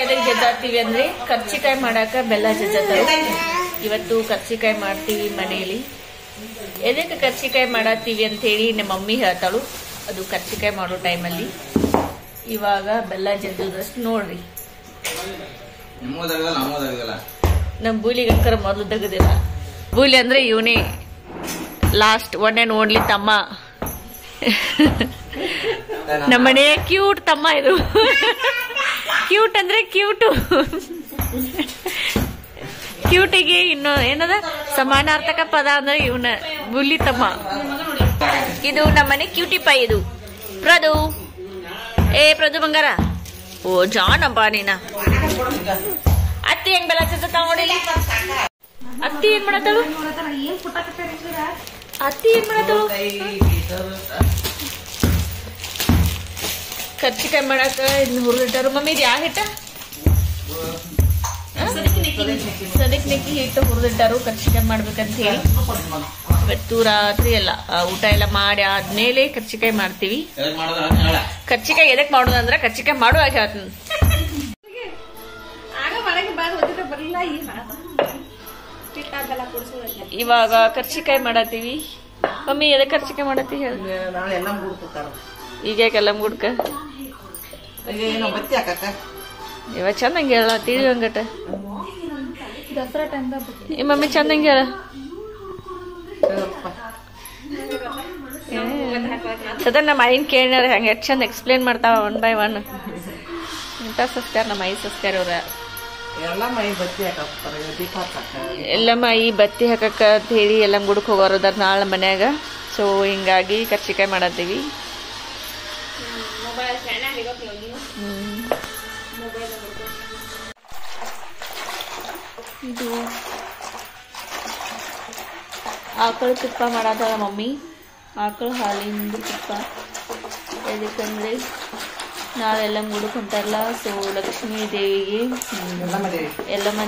ಎದಕ್ಕೆ ಜಜ್ಜಾತೀವಿ ಅಂದ್ರೆ ಕರ್ಚಿಕಾಯಿ ಮಾಡಾಕ ಬೆಲ್ಲ ಜಜ್ಜಾತಾರ. ಇವತ್ತು ಕರ್ಚಿಕಾಯಿ ಮಾಡ್ತೀವಿ ಮನೆಯಲ್ಲಿ. ಎದಕ್ಕೆ ಕರ್ಚಿಕಾಯಿ ಮಾಡತ್ತೀವಿ ಅಂತ ಹೇಳಿ ನಮ್ಮ ಮಮ್ಮಿ ಹೇಳ್ತಾಳು. ಅದು ಕರ್ಚಿಕಾಯಿ ಮಾಡೋ ಟೈಮಲ್ಲಿ ಇವಾಗ ಬೆಲ್ಲ ಜಜ್ಜೋದಷ್ಟು ನೋಡ್ರಿ. ನಮ್ ಬೂಲಿಗಂಕರ ಮೊದಲು ತೆಗದಿಲ್ಲ. ಬೂಲಿ ಅಂದ್ರೆ ಇವನೇ ಲಾಸ್ಟ್ ಒನ್ ಅಂಡ್ ಓನ್ಲಿ ತಮ್ಮ. ನಮ್ಮನೆ ಕ್ಯೂಟ್ ತಮ್ಮ ಇದು. ಕ್ಯೂಟ್ ಅಂದ್ರೆ ಕ್ಯೂಟು. ಕ್ಯೂಟಿಗೆ ಇನ್ನು ಏನದ ಸಮಾನಾರ್ಥಕ ಪದ ಅಂದ್ರೆ ಇವನ ಬುಲ್ಲಿ ತಮ್ಮ. ಇದು ನಮ್ಮನೆ ಕ್ಯೂಟಿ ಪೈ. ಇದು ಪ್ರದು. ಏ ಪ್ರದು ಬಂಗಾರ. ಓ ಜಾನಪ್ಪ ನೀನ. ಅತ್ತಿ ಹೆಂಗ್ ಬೆಲ್ಲ ಚತ್ತ ನೋಡಿಲ್ಲ. ಅತ್ತಿ ಏನ್ ಮಾಡತ್ತಳು. ಅತ್ತಿ ಏನ್ ಮಾಡತ್ತಳು. ಕರ್ಚಿಕಾಯಿ ಮಾಡಾಕ ಇದನ್ನ ಹುರಿದಿಟ್ಟಾರು. ಮಮ್ಮಿ ಇದು ಯಾವ ಹಿಟ್ಟ. ಸದಕ್ ನೆಕ್ಕಿ ಹಿಟ್ಟು ಹುರಿದಿಟ್ಟಾರು ಕರ್ಚಿಕಾಯಿ ಮಾಡ್ಬೇಕಂತ ಹೇಳಿ. ಇವತ್ತು ರಾತ್ರಿ ಎಲ್ಲ ಊಟ ಎಲ್ಲ ಮಾಡಿ ಆದ್ಮೇಲೆ ಕರ್ಚಿಕಾಯಿ ಮಾಡ್ತೀವಿ. ಕರ್ಚಿಕಾಯಿ ಎದಕ್ ಮಾಡೋದಂದ್ರ ಕರ್ಚಿಕಾಯಿ ಮಾಡುವಾಗ ಹೇಳ್ತೀನಿ. ಇವಾಗ ಕರ್ಚಿಕಾಯಿ ಮಾಡತ್ತೀವಿ. ಮಮ್ಮಿ ಎದಕ್ ಕರ್ಚಿಕಾಯಿ ಮಾಡತ್ತಿ ಹೇಳ. ಈಗ ಎಲ್ಲ ಗುಡ್ಕ ಇವಾಗ ಚಂದಂಗ ಹೇಳ. ತಿಳಿವಂಗಟ ದಸರಾ ಟೈಮ್ ಮಮ್ಮಿ ಚಂದಂಗ ಹೇಳ. ಸದಾ ನಮ್ಮ ಐನ್ ಕೇಳಿನಾರ ಹಂಗ ಎಷ್ಟ್ ಚಂದ ಎಕ್ಸ್ಪ್ಲೇನ್ ಮಾಡ್ತಾವ ಒನ್ ಬೈ ಒನ್. ಇಂಥ ಸಸ್ತಾರ ನಮ್ಮ ಐ ಸಸ್ತಾರ ಅವ್ರ. ಎಲ್ಲಮ್ಮ ಈ ಬತ್ತಿ ಹಾಕಕ್ಕ ಅಂತ ಹೇಳಿ ಎಲ್ಲ ಗುಡಕ್ ಹೋಗೋರದಾರ ನಾಳೆ ಮನ್ಯಾಗ. ಸೊ ಹಿಂಗಾಗಿ ಕರ್ಚಿಕಾಯಿ ಮಾಡತ್ತೀವಿ. ಇದು ಆಕಳ ತುಪ್ಪ ಮಾಡತ್ತಾಳ ಮಮ್ಮಿ. ಆಕಳ ಹಾಲಿಂದ ತುಪ್ಪ. ಎದಕ್ಕಂದ್ರೆ ನಾಳೆ ಎಲ್ಲ ಗುಡಕ್ ಹೊಂಟಾರಲ್ಲ. ಸೊ ಲಕ್ಷ್ಮೀ ದೇವಿಗೆ ಎಲ್ಲಮ್ಮ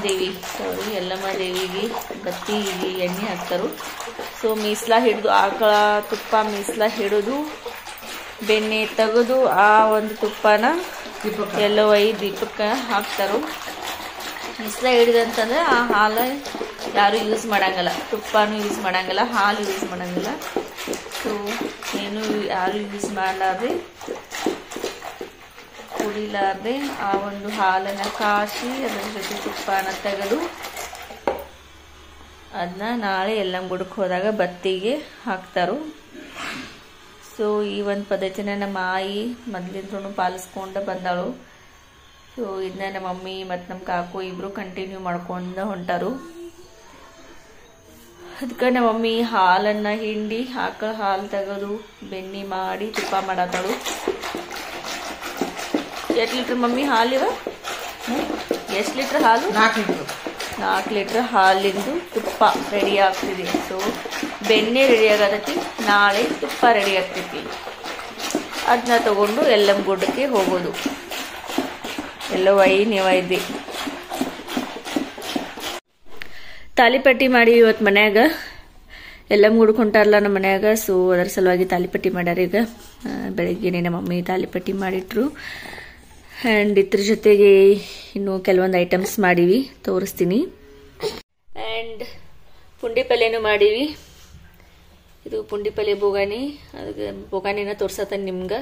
ದೇವಿಗೆ ಬತ್ತಿಗೆ ಎಣ್ಣೆ ಹಾಕ್ತಾರು. ಸೊ ಮೀಸ್ಲಾ ಹಿಡಿದು ಆಕಳ ತುಪ್ಪ ಮೀಸ್ಲಾ ಹಿಡಿದು ಬೆಣ್ಣೆ ತೆಗೆದು ಆ ಒಂದು ತುಪ್ಪನ ಎಲ್ಲೋ ದೀಪಕ್ಕೆ ಹಾಕ್ತಾರು. ಮೀಸ್ಲಾ ಹಿಡಿದಂತಂದ್ರೆ ಆ ಹಾಲು ಯಾರು ಯೂಸ್ ಮಾಡಂಗಿಲ್ಲ. ತುಪ್ಪನೂ ಯೂಸ್ ಮಾಡಂಗಿಲ್ಲ, ಹಾಲು ಯೂಸ್ ಮಾಡಂಗಿಲ್ಲ. ಸೊ ಏನು ಯಾರು ಯೂಸ್ ಮಾಡಲಾರ್ದೆ ಕುಡಿಲಾರ್ದೆ ಆ ಒಂದು ಹಾಲನ್ನ ಕಾಶಿ ಅದರ ಜೊತೆ ತುಪ್ಪನ ತೆಗೆದು ಅದನ್ನ ನಾಳೆ ಎಲ್ಲ ಗುಡಕ್ ಹೋದಾಗ ಬತ್ತಿಗೆ ಹಾಕ್ತಾರು. ಸೊ ಈ ಒಂದು ಪದ್ಧತಿನ ನಮ್ಮ ಆಯಿ ಮೊದ್ಲಿಂದ್ರೂ ಪಾಲಿಸ್ಕೊಂಡು ಬಂದಾಳು. ಸೊ ಇದನ್ನ ನಮ್ಮ ಮಮ್ಮಿ ಮತ್ತು ನಮ್ಮ ಕಾಕು ಇಬ್ರು ಕಂಟಿನ್ಯೂ ಮಾಡ್ಕೊಂಡು ಹೊಂಟಾರು. ಅದಕ್ಕೆ ನಮ್ಮ ಮಮ್ಮಿ ಹಾಲನ್ನ ಹಿಂಡಿ ಆಕಳ ಹಾಲು ತೆಗೆದು ಬೆಣ್ಣೆ ಮಾಡಿ ತುಪ್ಪ ಮಾಡತ್ತಾಳು. ಎಷ್ಟು ಲೀಟ್ರ್ ಮಮ್ಮಿ ಹಾಲಿವ. ಎಷ್ಟು ಲೀಟ್ರ್ ಹಾಲು. 4 ಲೀಟ್ರ್ ಹಾಲಿಂದು ತುಪ್ಪ ರೆಡಿ ಆಗ್ತಿದೆ. ಸೊ ಬೆಣ್ಣೆ ರೆಡಿ ಆಗತೈತಿ. ನಾಳೆ ತುಪ್ಪ ರೆಡಿ ಆಗ್ತೈತಿ. ಅದನ್ನ ತಗೊಂಡು ಎಲ್ಲಂ ಗುಡ್ಡಕ್ಕೆ ಹೋಗೋದು. ಎಲ್ಲೋ ನೀವೈದ್ದಿ ತಾಲಿಪಟ್ಟಿ ಮಾಡಿ ಇವತ್ತು ಮನ್ಯಾಗ ಎಲ್ಲ ಮುಡ್ಕೊಂತಾರಲ್ಲ ನಮ್ಮ ಮನ್ಯಾಗ. ಸೊ ಅದರ ಸಲುವಾಗಿ ತಾಲಿಪಟ್ಟಿ ಮಾಡ್ಯಾರ. ಈಗ ಬೆಳಗ್ಗೆನೆ ನಮ್ಮ ಮಮ್ಮಿ ತಾಲಿಪಟ್ಟಿ ಮಾಡಿಟ್ರು. ಆ್ಯಂಡ್ ಇದ್ರ ಜೊತೆಗೆ ಇನ್ನು ಕೆಲವೊಂದು ಐಟಮ್ಸ್ ಮಾಡೀವಿ, ತೋರಿಸ್ತೀನಿ. ಆ್ಯಂಡ್ ಪುಂಡಿ ಪಲ್ಯನೂ ಮಾಡೀವಿ. ಇದು ಪುಂಡಿ ಪಲ್ಯ ಬೋಗಾನಿ. ಅದಕ್ಕೆ ಬೋಗಾನಿನ ತೋರ್ಸತ್ತ ನಿಮ್ಗೆ.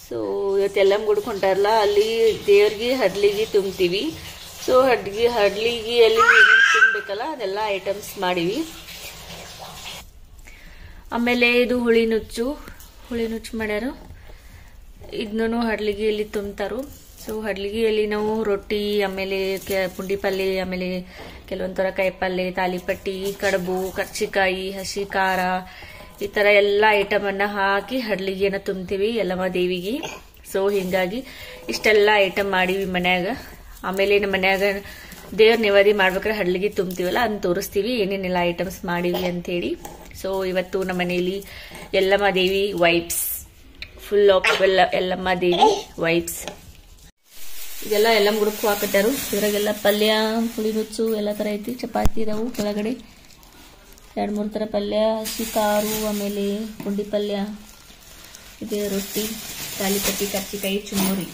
ಸೊ ಇವತ್ತೆಲ್ಲ ಗುಡ್ಕೊಂತಾರಲ್ಲ ಅಲ್ಲಿ ದೇವ್ರಿಗೆ ಹಡ್ಲಿಗೆ ತುಂಬ್ತೀವಿ. ಸೊ ಹಡ್ಲಿಗೆ ಅಲ್ಲಿ ಏನೇನು ತುಂಬಬೇಕಲ್ಲ ಅದೆಲ್ಲ ಐಟಮ್ಸ್ ಮಾಡೀವಿ. ಆಮೇಲೆ ಇದು ಹುಳಿ ನುಚ್ಚು ಮಾಡ್ಯಾರು. ಇದನ್ನು ಹಡ್ಲಿಗೆಯಲ್ಲಿ ತುಂಬ್ತಾರು. ಸೊ ಹಡ್ಲಿಗೆಯಲ್ಲಿ ನಾವು ರೊಟ್ಟಿ, ಆಮೇಲೆ ಪುಂಡಿ ಪಲ್ಯ, ಆಮೇಲೆ ಕೆಲವೊಂದು ಥರ ಕಾಯಿ ಪಲ್ಯ, ತಾಲಿಪಟ್ಟಿ, ಕಡುಬು, ಕರ್ಚಿಕಾಯಿ, ಹಸಿ ಖಾರ, ಈ ಥರ ಎಲ್ಲ ಐಟಮನ್ನು ಹಾಕಿ ಹಡ್ಲಿಗೆನ ತುಂಬ್ತೀವಿ ಎಲ್ಲಮ್ಮ ದೇವಿಗೆ. ಸೊ ಹಿಂಗಾಗಿ ಇಷ್ಟೆಲ್ಲ ಐಟಮ್ ಮಾಡೀವಿ ಮನ್ಯಾಗ. ಆಮೇಲೆ ನಮ್ಮ ಮನ್ಯಾಗ ದೇವ್ರ ನಿವಾದಿ ಮಾಡ್ಬೇಕಾದ್ರೆ ಹಡ್ಲಿಗೆ ತುಂಬ್ತೀವಲ್ಲ ಅದನ್ನ ತೋರಿಸ್ತೀವಿ ಏನೇನೆಲ್ಲ ಐಟಮ್ಸ್ ಮಾಡೀವಿ ಅಂತೇಳಿ. ಸೊ ಇವತ್ತು ನಮ್ಮ ಮನೆಯಲ್ಲಿ Yellamma Devi vibes, full of Yellamma Devi vibes. ಇದೆಲ್ಲ ಎಲ್ಲ ಮುಡುಕು ಹಾಕಟ್ಟಾರು. ಇದ್ರಾಗೆಲ್ಲ ಪಲ್ಯ, ಹುಳಿ ನುಚ್ಚು ಎಲ್ಲ ಥರ ಐತಿ. ಚಪಾತಿ ಇದಾವು ಕೆಳಗಡೆ, 2-3 ಥರ ಪಲ್ಯ, ಹಸಿ ಕಾರು, ಆಮೇಲೆ ಪುಂಡಿ ಪಲ್ಯ, ಇದೆ ರೊಟ್ಟಿ, ತಾಲಿಪಟ್ಟಿ, ಕರ್ಚಿಕಾಯಿ, ಚುಮ್ಮುರಿ.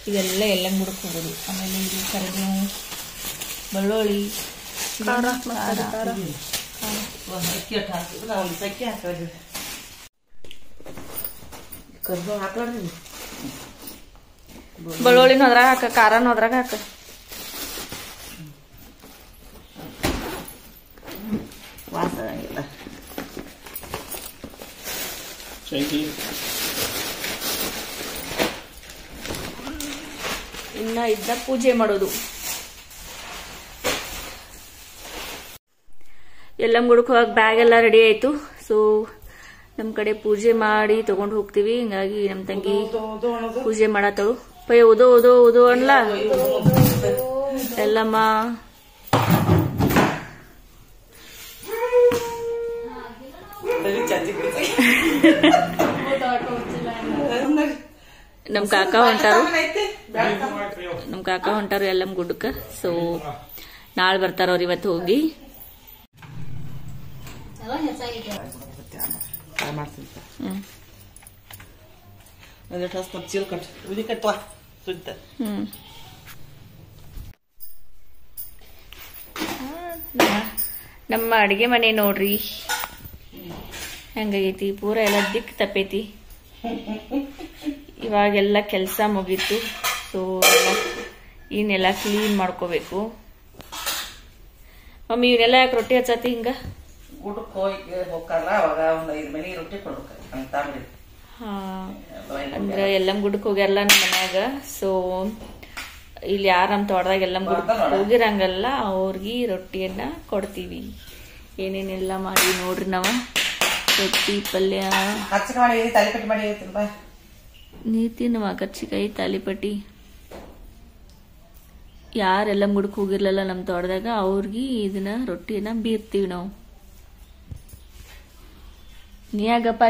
ಇದೆಲ್ಲ ಎಲ್ಲ ಮುಡಕ್ ಹೋಗೋದು. ಆಮೇಲೆ ಇದು ಕರಿಬೇವು, ಬೆಳ್ಳುಳ್ಳಿ, ಬೆಳ್ಳುಳ್ಳಿನ ಅದ್ರಾಗ ಹಾಕ, ಖಾರನು ಅದ್ರಾಗ ಹಾಕ. ಇನ್ನ ಇದನ್ನ ಪೂಜೆ ಮಾಡೋದು. ಎಲ್ಲ ಮುಡುಕ್ ಹೋಗಕ್ ಬ್ಯಾಗ್ ಎಲ್ಲ ರೆಡಿ ಆಯ್ತು. ಸೊ ನಮ್ ಕಡೆ ಪೂಜೆ ಮಾಡಿ ತಗೊಂಡ್ ಹೋಗ್ತೀವಿ. ಹಿಂಗಾಗಿ ನಮ್ ತಂಗಿ ಪೂಜೆ ಮಾಡತ್ತಳು. ಪೈ ಓದೋ ಓದೋ ಓದೋ ಅನ್ಲ ಎಲ್ಲಮ್ಮ. ನಮ್ ಕಾಕ ಹೊಂಟಾರು ಎಲ್ಲಮ್ ಗುಡ್ಡಕ್ಕ. ಸೊ ನಾಳೆ ಬರ್ತಾರ ಅವ್ರ ಇವತ್ತು ಹೋಗಿ. ನಮ್ಮ ಅಡಿಗೆ ಮನೆ ನೋಡ್ರಿ ಹೆಂಗಾಗೈತಿ. ಪೂರ ಎಲ್ಲ ದಿಕ್ ತಪ್ಪೈತಿ. ಇವಾಗೆಲ್ಲ ಕೆಲಸ ಮುಗೀತು. ಸೊ ಇವನ್ನೆಲ್ಲ ಕ್ಲೀನ್ ಮಾಡ್ಕೋಬೇಕು. ಮಮ್ಮಿ ಇವನ್ನೆಲ್ಲ ಯಾಕೆ ರೊಟ್ಟಿ ಹಚ್ಚತಿ ಹಿಂಗ? ಊಟಕ್ಕೆ ಹೋಗ್ತಾರಲ್ಲ ಅವಾಗ ಒಂದ್ 5 ಮನಿ ರೊಟ್ಟಿ ಕೊಡ್ಬೇಕು. ಅಂದ್ರೆ ಎಲ್ಲಮ್ ಗುಡ್ಡಕ್ಕೆ ಹೋಗ್ಯಾರಲ್ಲ ನಮ್ಮ ಮನ್ಯಾಗ. ಸೊ ಇಲ್ಲಿ ಯಾರ ನಮ್ ತೋಟದಾಗ ಎಲ್ಲಮ್ ಗುಡ್ಡಕ್ಕೆ ಹೋಗಿರಂಗಲ್ಲ ಅವ್ರಿಗೆ ರೊಟ್ಟಿಯನ್ನ ಕೊಡ್ತೀವಿ. ಏನೇನೆಲ್ಲ ಮಾಡಿ ನೋಡ್ರಿ ನಾವ. ರೊಟ್ಟಿ, ಪಲ್ಯ, ನೀತಿನವ ಕರ್ಚಿಕಾಯಿ, ತಾಲಿಪಟ್ಟಿ. ಯಾರೆಲ್ಲ ಗುಡ್ಡಕ್ಕೆ ಹೋಗಿರ್ಲಲ್ಲ ನಮ್ ತೋಟದಾಗ ಅವ್ರಿಗೆ ಇದನ್ನ ರೊಟ್ಟಿಯನ್ನ ಬೀರ್ತೀವಿ ನಾವು. ನೀ ಆಗಪ್ಪ